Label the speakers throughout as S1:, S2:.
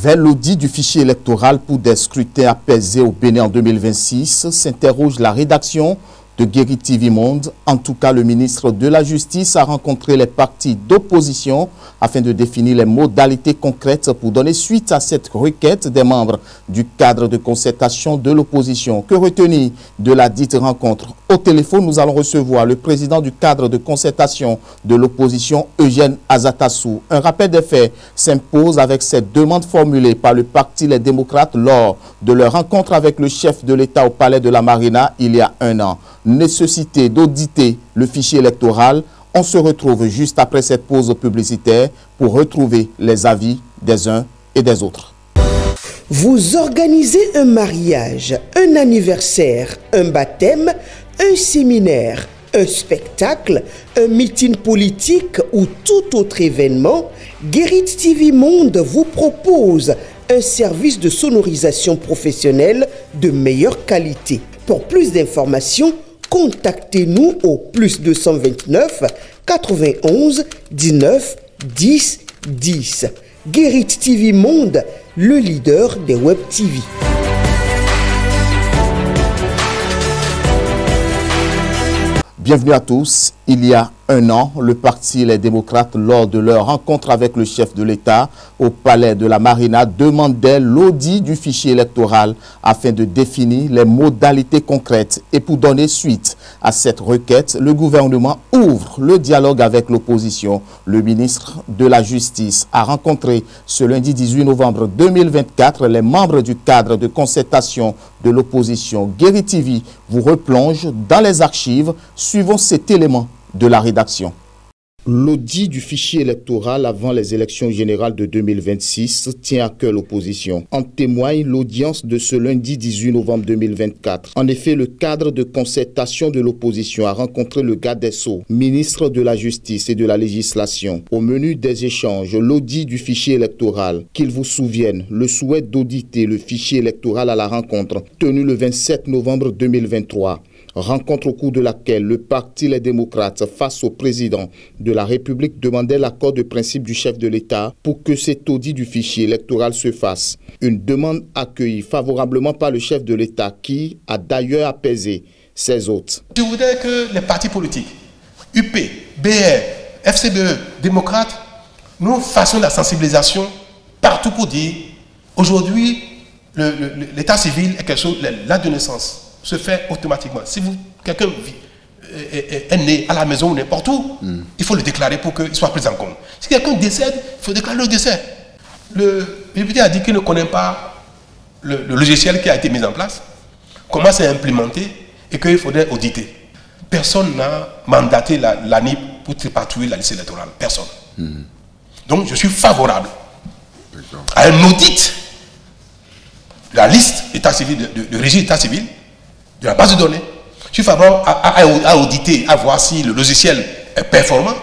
S1: Vers l'audit du fichier électoral pour des scrutins apaisés au Bénin en 2026, s'interroge la rédaction de Guérit TV Monde. En tout cas, le ministre de la Justice a rencontré les partis d'opposition afin de définir les modalités concrètes pour donner suite à cette requête des membres du cadre de concertation de l'opposition. Que retenir de la dite rencontre? Au téléphone, nous allons recevoir le président du cadre de concertation de l'opposition, Eugène Azatassou. Un rappel des faits s'impose avec cette demande formulée par le parti Les Démocrates lors de leur rencontre avec le chef de l'État au palais de la Marina il y a un an. Nécessité d'auditer le fichier électoral. On se retrouve juste après cette pause publicitaire pour retrouver les avis des uns et des autres.
S2: Vous organisez un mariage, un anniversaire, un baptême, un séminaire, un spectacle, un meeting politique ou tout autre événement, Guérit TV Monde vous propose un service de sonorisation professionnelle de meilleure qualité. Pour plus d'informations, contactez-nous au plus 229 91 19 10 10. Guérit TV Monde, le leader des web TV.
S1: Bienvenue à tous. Il y a un an, le parti Les Démocrates, lors de leur rencontre avec le chef de l'État au palais de la Marina, demandait l'audit du fichier électoral afin de définir les modalités concrètes. Et pour donner suite à cette requête, le gouvernement ouvre le dialogue avec l'opposition. Le ministre de la Justice a rencontré ce lundi 18 novembre 2024 les membres du cadre de concertation de l'opposition. Guérit TV vous replonge dans les archives. Suivons cet élément de la rédaction. L'audit du fichier électoral avant les élections générales de 2026 tient à cœur l'opposition. En témoigne l'audience de ce lundi 18 novembre 2024. En effet, le cadre de concertation de l'opposition a rencontré le garde des Sceaux, ministre de la Justice et de la Législation. Au menu des échanges, l'audit du fichier électoral. Qu'il vous souvienne, le souhait d'auditer le fichier électoral à la rencontre tenue le 27 novembre 2023. Rencontre au cours de laquelle le parti Les Démocrates, face au président de la République, demandait l'accord de principe du chef de l'État pour que cet audit du fichier électoral se fasse. Une demande accueillie favorablement par le chef de l'État qui a d'ailleurs apaisé ses hôtes.
S3: Je voudrais que les partis politiques, UP, BR, FCBE, démocrates, nous fassions la sensibilisation partout pour dire aujourd'hui l'état civil est quelque chose, l'acte de naissance se fait automatiquement. Si quelqu'un est né à la maison ou n'importe où, il faut le déclarer pour qu'il soit pris en compte. Si quelqu'un décède, il faut déclarer le décès. Le député a dit qu'il ne connaît pas le logiciel qui a été mis en place, comment c'est implémenté et qu'il faudrait auditer. Personne n'a mandaté l'ANIP pour tripatouiller la liste électorale. Personne. Donc je suis favorable à un audit de la liste état civil, de registre état civil, de la base de données. Je suis favorable à auditer, à voir si le logiciel est performant,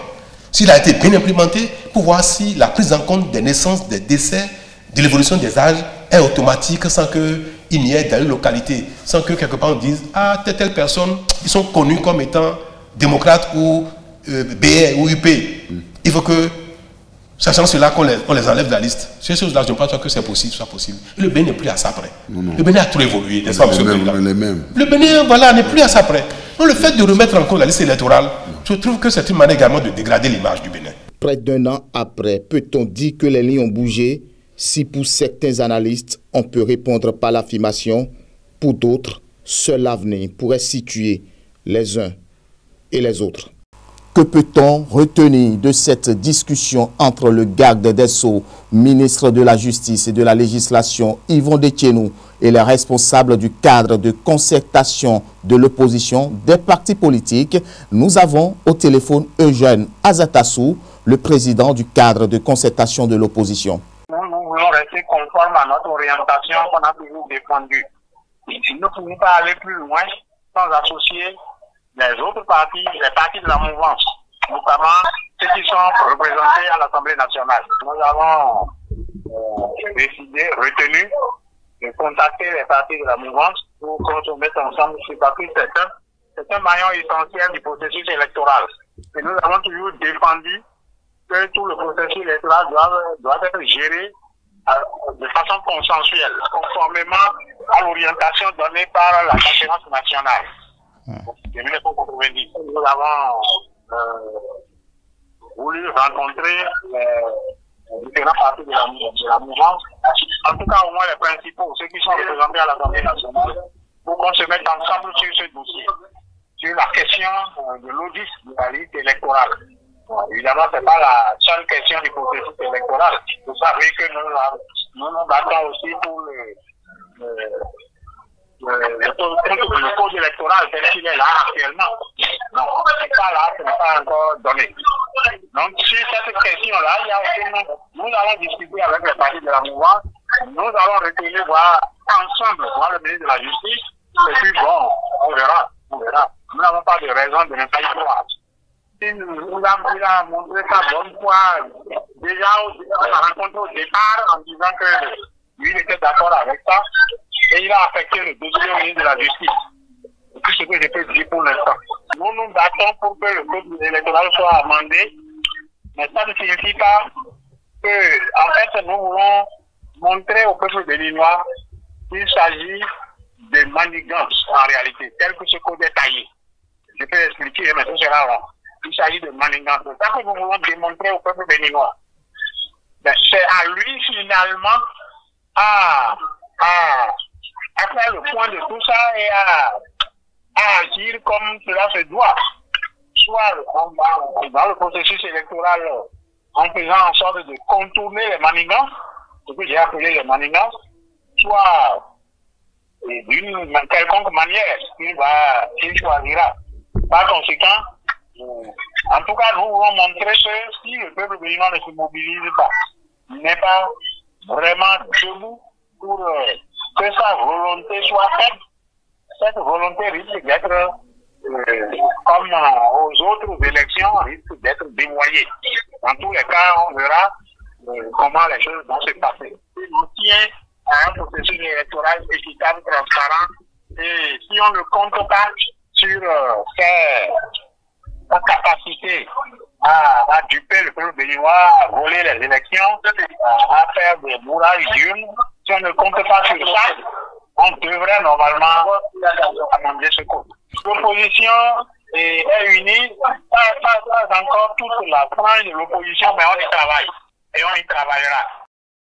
S3: s'il a été bien implémenté, pour voir si la prise en compte des naissances, des décès, de l'évolution des âges est automatique sans qu'il n'y ait dans une localité, sans que quelque part on dise « Ah, telle personne, ils sont connus comme étant démocrates ou BR ou UP. » Il faut que, sachant cela, qu'on les enlève de la liste. Ces choses-là, je ne pense pas que c'est possible, soit possible. Et le Bénin n'est plus à ça près. Le Bénin a trop évolué, n'est-ce pas, monsieur le Président? Le Bénin, voilà, n'est plus à ça près. Donc le fait de remettre en cause la liste électorale, je trouve que c'est une manière également de dégrader l'image du Bénin.
S1: Près d'un an après, peut-on dire que les lignes ont bougé? Si pour certains analystes, on peut répondre par l'affirmation, pour d'autres, seul l'avenir pourrait situer les uns et les autres. Que peut-on retenir de cette discussion entre le garde des Sceaux, ministre de la Justice et de la Législation, Yvon Detchenou, et les responsables du cadre de concertation de l'opposition des partis politiques? Nous avons au téléphone Eugène Azatassou, le président du cadre de concertation de l'opposition.
S4: Nous voulons rester conformes à notre orientation qu'on a toujours défendue. Nous ne pouvons pas aller plus loin sans associer les autres partis, les partis de la mouvance, notamment ceux qui sont représentés à l'Assemblée nationale. Nous avons décidé, retenu, de contacter les partis de la mouvance pour qu'on se mette ensemble sur papier. C'est un maillon essentiel du processus électoral. Et nous avons toujours défendu que tout le processus électoral doit être géré de façon consensuelle, conformément à l'orientation donnée par la conférence nationale. De 1990, nous avons voulu rencontrer les différents partis de la mouvance, en tout cas au moins les principaux, ceux qui sont représentés à l'Assemblée nationale, pour qu'on se mette ensemble sur ce dossier, sur la question de l'audit de la liste électorale. Évidemment, ce n'est pas la seule question du processus électoral. Vous savez que nous nous battons aussi pour le code électoral tel qu'il est là actuellement. Non, ce n'est pas encore donné. Donc, sur cette question-là, nous allons discuter avec les partis de la mouvance, nous allons retenir voir ensemble, voir le ministre de la Justice, et puis bon, on verra. Nous n'avons pas de raison de ne pas y croire. Il a montré sa bonne foi déjà à la rencontre au départ en disant que lui il était d'accord avec ça et il a affecté le dossier au ministre de la Justice. C'est tout ce que je peux dire pour l'instant. Nous nous battons pour que le code électoral soit amendé, mais ça ne signifie pas que, en fait, nous voulons montrer au peuple béninois qu'il s'agit de manigance en réalité, tel que ce code est taillé. Je peux expliquer, mais ce sera long. Il s'agit de manigance. C'est ça que nous voulons démontrer au peuple béninois. C'est à lui finalement à faire le point de tout ça et à agir comme cela se doit. Soit dans le processus électoral en faisant en sorte de contourner les manigances, ce que j'ai appelé les manigances, soit d'une quelconque manière qu'il choisira. Par conséquent, en tout cas, nous voulons montrer que si le peuple béninois ne se mobilise pas, n'est pas vraiment debout pour que sa volonté soit faite, cette volonté risque d'être, comme aux autres élections, risque d'être dévoyée. Dans tous les cas, on verra comment les choses vont se passer. On tient à un processus électoral équitable, transparent, et si on ne compte pas sur sa capacité à duper le peuple béninois, à voler les élections, à faire des bourrages d'urnes, si on ne compte pas sur ça, on devrait normalement amender ce code. L'opposition est unie, pas encore toute la frange de l'opposition, mais on y travaille et on y travaillera.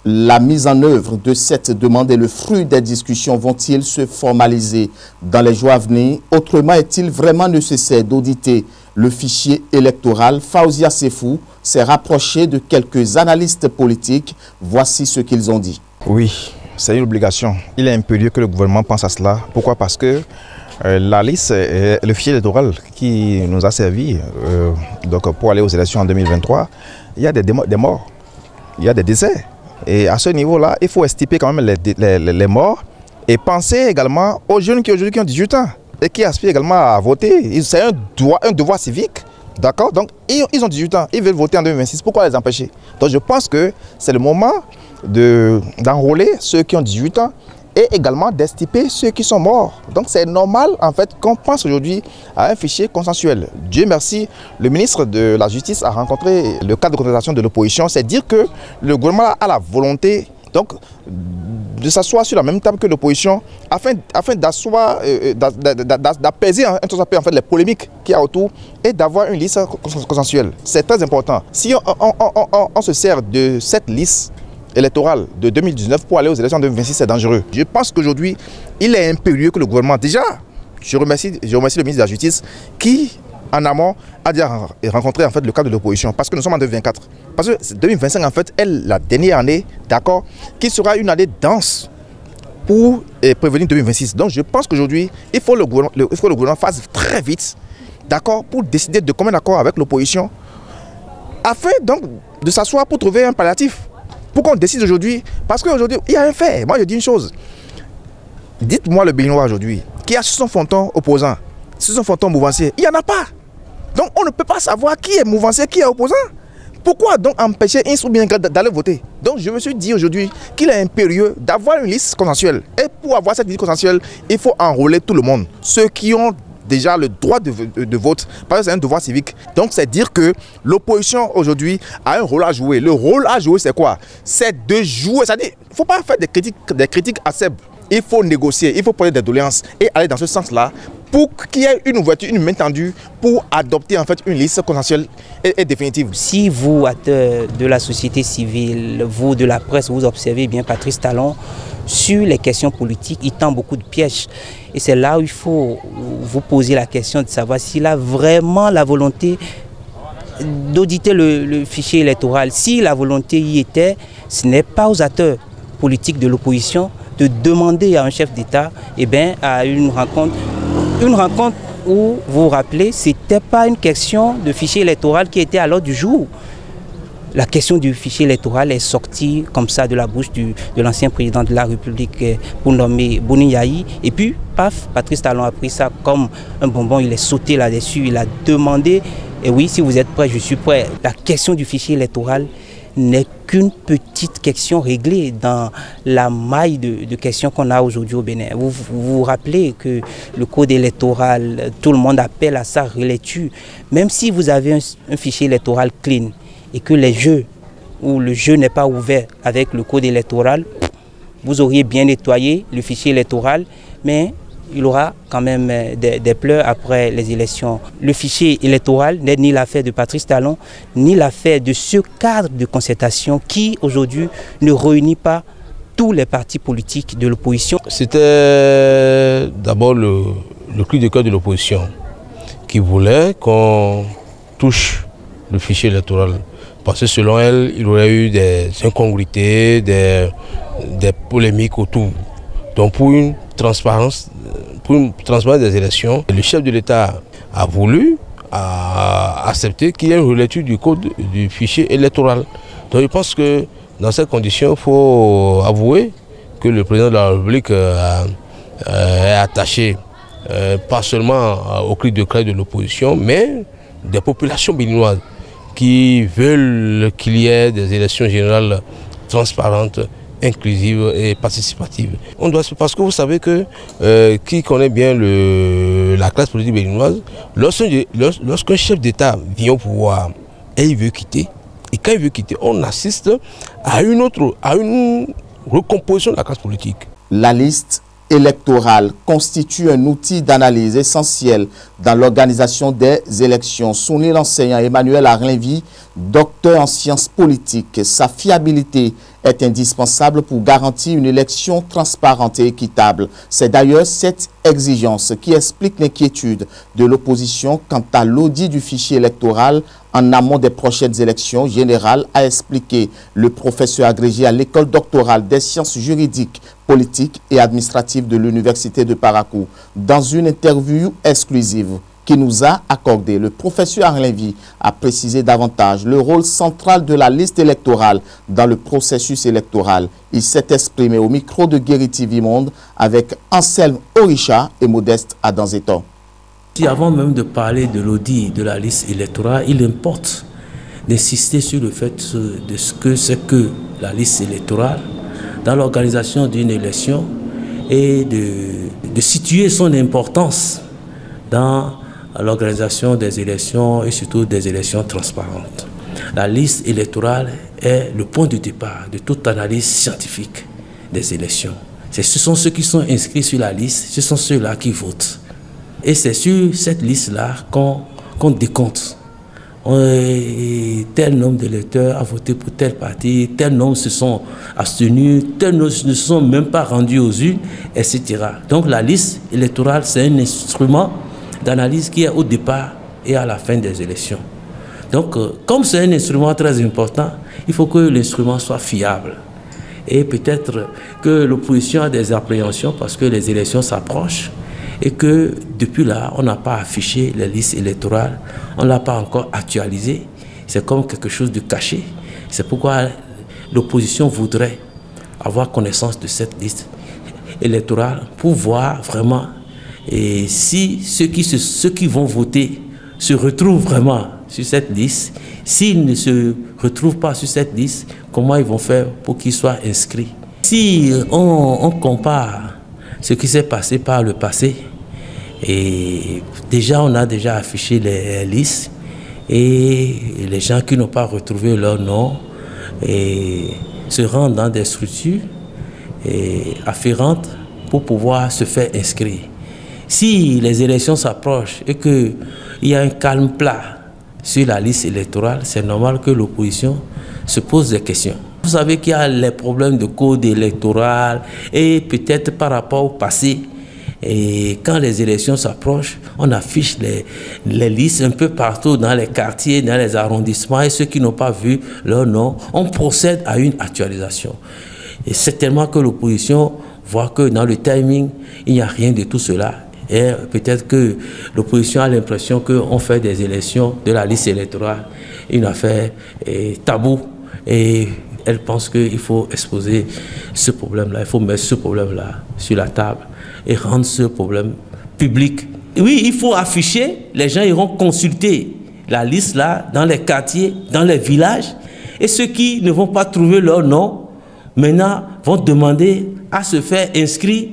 S1: La mise en œuvre de cette demande et le fruit des discussions vont-ils se formaliser dans les jours à venir? Autrement, est-il vraiment nécessaire d'auditer le fichier électoral? Faouzia Sefou s'est rapproché de quelques analystes politiques. Voici ce qu'ils ont dit.
S5: Oui, c'est une obligation. Il est impérieux que le gouvernement pense à cela. Pourquoi? Parce que la liste, le fichier électoral qui nous a servi donc pour aller aux élections en 2023, il y a des morts, il y a des décès. Et à ce niveau-là, il faut estimer quand même les morts et penser également aux jeunes qui aujourd'hui ont 18 ans et qui aspirent également à voter. C'est un devoir civique, d'accord? Donc ils ont 18 ans, ils veulent voter en 2026. Pourquoi les empêcher? Donc je pense que c'est le moment d'enrôler ceux qui ont 18 ans et également d'estimer ceux qui sont morts. Donc c'est normal en fait qu'on pense aujourd'hui à un fichier consensuel. Dieu merci, le ministre de la Justice a rencontré le cadre de contestation de l'opposition. C'est dire que le gouvernement a la volonté donc de s'asseoir sur la même table que l'opposition afin d'asseoir, d'apaiser en fait les polémiques qu'il y a autour et d'avoir une liste consensuelle. C'est très important. Si on se sert de cette liste électorale de 2019 pour aller aux élections de 2026, c'est dangereux. Je pense qu'aujourd'hui, il est impérieux que le gouvernement, déjà, je remercie le ministre de la Justice qui, en amont, a déjà rencontré en fait le cadre de l'opposition, parce que nous sommes en 2024. Parce que 2025, en fait, est la dernière année, d'accord, qui sera une année dense pour prévenir 2026. Donc je pense qu'aujourd'hui, il faut que le gouvernement fasse très vite, d'accord, pour décider de commun accord avec l'opposition, afin donc de s'asseoir pour trouver un palliatif. Pourquoi on décide aujourd'hui? Parce qu'aujourd'hui, il y a un fait. Moi, je dis une chose. Dites-moi le Béninois aujourd'hui, qui a sur son fronton opposant, sur son fronton mouvancier, il n'y en a pas. Donc, on ne peut pas savoir qui est mouvancier, qui est opposant. Pourquoi donc empêcher un ou bien d'aller voter? Donc, je me suis dit aujourd'hui qu'il est impérieux d'avoir une liste consensuelle. Et pour avoir cette liste consensuelle, il faut enrôler tout le monde. Ceux qui ont déjà le droit de vote, parce que c'est un devoir civique. Donc c'est dire que l'opposition aujourd'hui a un rôle à jouer. Le rôle à jouer, c'est quoi? C'est de jouer. C'est-à-dire, il ne faut pas faire des critiques acerbes. Il faut négocier, il faut poser des doléances et aller dans ce sens-là pour qu'il y ait une ouverture, une main tendue pour adopter en fait une liste consensuelle et définitive.
S6: Si vous, acteurs de la société civile, vous de la presse, vous observez bien Patrice Talon, sur les questions politiques, il tend beaucoup de pièges. Et c'est là où il faut vous poser la question de savoir s'il a vraiment la volonté d'auditer le fichier électoral. Si la volonté y était, ce n'est pas aux acteurs politiques de l'opposition de demander à un chef d'État à une rencontre où, vous vous rappelez, ce n'était pas une question de fichier électoral qui était à l'ordre du jour. La question du fichier électoral est sortie comme ça de la bouche de l'ancien président de la République pour nommer Boni Yayi. Et puis, paf, Patrice Talon a pris ça comme un bonbon, il est sauté là-dessus, il a demandé, et oui, si vous êtes prêts, je suis prêt. La question du fichier électoral n'est qu'une petite question réglée dans la maille de questions qu'on a aujourd'hui au Bénin. Vous vous rappelez que le code électoral, tout le monde appelle à sa relecture. Même si vous avez un fichier électoral clean et que les jeux, ou le jeu n'est pas ouvert avec le code électoral, vous auriez bien nettoyé le fichier électoral, mais il y aura quand même des pleurs après les élections. Le fichier électoral n'est ni l'affaire de Patrice Talon, ni l'affaire de ce cadre de concertation qui, aujourd'hui, ne réunit pas tous les partis politiques de l'opposition.
S7: C'était d'abord le cri de cœur de l'opposition qui voulait qu'on touche le fichier électoral. Parce que selon elle, il y aurait eu des incongruités, des polémiques autour. Donc pour une transparence des élections, le chef de l'État a voulu accepter qu'il y ait une relecture du code du fichier électoral. Donc je pense que dans ces conditions, il faut avouer que le président de la République est attaché pas seulement au cri de cœur de l'opposition, mais des populations béninoises qui veulent qu'il y ait des élections générales transparentes, inclusive et participative. On doit, parce que vous savez que qui connaît bien la classe politique béninoise, lorsqu'un chef d'État vient au pouvoir et il veut quitter, et quand il veut quitter, on assiste à une recomposition de la classe politique.
S1: La liste électorale constitue un outil d'analyse essentiel dans l'organisation des élections. Souligne l'enseignant Emmanuel Arlinvy, docteur en sciences politiques. Sa fiabilité est indispensable pour garantir une élection transparente et équitable. C'est d'ailleurs cette exigence qui explique l'inquiétude de l'opposition quant à l'audit du fichier électoral en amont des prochaines élections générales, a expliqué le professeur agrégé à l'école doctorale des sciences juridiques, politiques et administratives de l'Université de Parakou. Dans une interview exclusive qui nous a accordé, le professeur Arlinvy a précisé davantage le rôle central de la liste électorale dans le processus électoral. Il s'est exprimé au micro de Guéri TV Monde avec Anselme Orisha et Modeste Adanzeton.
S8: Avant même de parler de l'audit de la liste électorale, il importe d'insister sur le fait de ce que c'est que la liste électorale dans l'organisation d'une élection et de situer son importance dans l'organisation des élections et surtout des élections transparentes. La liste électorale est le point de départ de toute analyse scientifique des élections. Ce sont ceux qui sont inscrits sur la liste, ce sont ceux-là qui votent. Et c'est sur cette liste-là qu'on décompte. Tel nombre d'électeurs a voté pour tel parti, tel nombre se sont abstenus, tel nombre ne se sont même pas rendus aux urnes, etc. Donc la liste électorale, c'est un instrument d'analyse qui est au départ et à la fin des élections. Donc, comme c'est un instrument très important, il faut que l'instrument soit fiable. Et peut-être que l'opposition a des appréhensions parce que les élections s'approchent et que depuis là, on n'a pas affiché les listes électorales, on ne l'a pas encore actualisé. C'est comme quelque chose de caché. C'est pourquoi l'opposition voudrait avoir connaissance de cette liste électorale pour voir vraiment et si ceux qui vont voter se retrouvent vraiment sur cette liste. S'ils ne se retrouvent pas sur cette liste, comment ils vont faire pour qu'ils soient inscrits? Si on compare ce qui s'est passé par le passé Et déjà, on a déjà affiché les listes et les gens qui n'ont pas retrouvé leur nom et se rendent dans des structures afférentes pour pouvoir se faire inscrire. Si les élections s'approchent et qu'il y a un calme plat sur la liste électorale, c'est normal que l'opposition se pose des questions. Vous savez qu'il y a les problèmes de code électoral et peut-être par rapport au passé. Et quand les élections s'approchent, on affiche les listes un peu partout dans les quartiers, dans les arrondissements, et ceux qui n'ont pas vu leur nom, on procède à une actualisation. Et c'est tellement que l'opposition voit que dans le timing, il n'y a rien de tout cela. Et peut-être que l'opposition a l'impression qu'on fait des élections de la liste électorale une affaire taboue. Et elle pense qu'il faut exposer ce problème-là, il faut mettre ce problème-là sur la table et rendre ce problème public. Et oui, il faut afficher, les gens iront consulter la liste là dans les quartiers, dans les villages, et ceux qui ne vont pas trouver leur nom, maintenant vont demander à se faire inscrire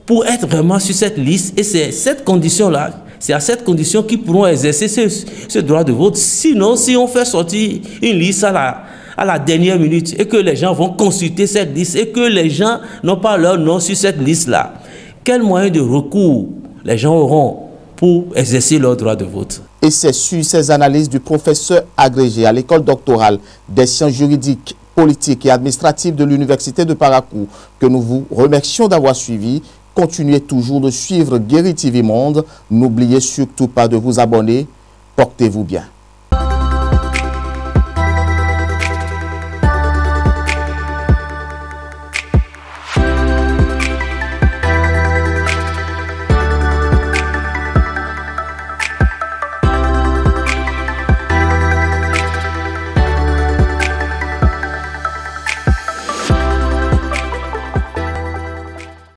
S8: pour être vraiment sur cette liste. Et c'est cette condition-là, c'est à cette condition qu'ils pourront exercer ce droit de vote. Sinon, si on fait sortir une liste à la dernière minute et que les gens vont consulter cette liste et que les gens n'ont pas leur nom sur cette liste-là, quel moyen de recours les gens auront pour exercer leur droit de vote?
S1: Et c'est sur ces analyses du professeur agrégé à l'école doctorale des sciences juridiques, politiques et administratives de l'Université de Parakou que nous vous remercions d'avoir suivi. Continuez toujours de suivre Guéri TV Monde. N'oubliez surtout pas de vous abonner. Portez-vous bien.